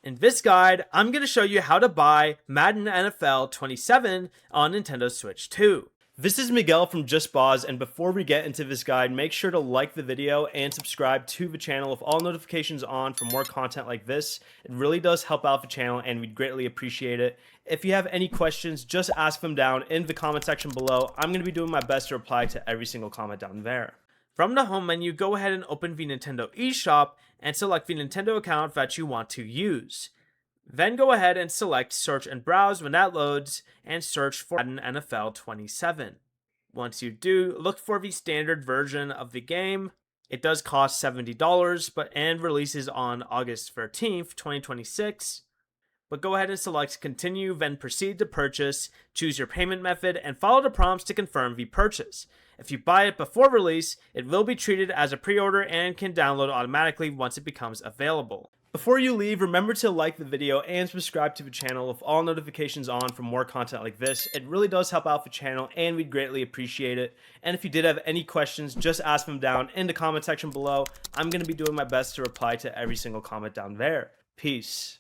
In this guide, I'm going to show you how to buy Madden NFL 27 on Nintendo Switch 2. This is Miguel from Just Boz, and before we get into this guide, make sure to like the video and subscribe to the channel with all notifications on for more content like this. It really does help out the channel and we'd greatly appreciate it. If you have any questions, just ask them down in the comment section below. I'm going to be doing my best to reply to every single comment down there. From the home menu, go ahead and open the Nintendo eShop and select the Nintendo account that you want to use. Then go ahead and select Search and Browse when that loads and search for Madden NFL 27. Once you do, look for the standard version of the game. It does cost $70 and releases on August 13th, 2026. But go ahead and select Continue, then proceed to purchase, choose your payment method, and follow the prompts to confirm the purchase. If you buy it before release, it will be treated as a pre-order and can download automatically once it becomes available. Before you leave, remember to like the video and subscribe to the channel with all notifications on for more content like this. It really does help out the channel and we'd greatly appreciate it. And if you did have any questions, just ask them down in the comment section below. I'm going to be doing my best to reply to every single comment down there. Peace.